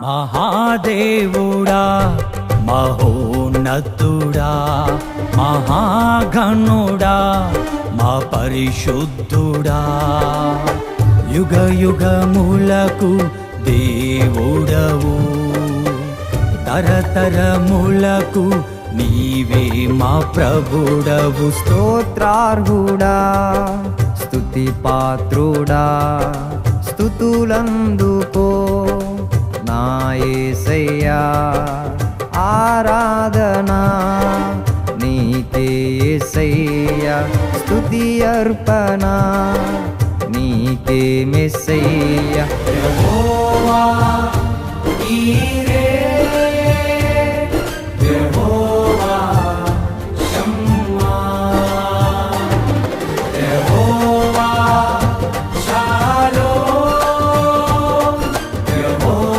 మహాదేవుడా మహోన్నతుడా మహాగణుడా మా పరిశుద్ధుడా యుగ యుగములకు దేవుడవు తరతరములకు నీవే మా ప్రభుడవు. స్తోత్రార్హుడా స్తుతి పాత్రుడా స్తుతులందుకో నా యేసయ్యా. ఆరాధనా నీకే యేసయ్యా, స్తుతి అర్పణ నీకే మెస్సయ్యా. యెహోవా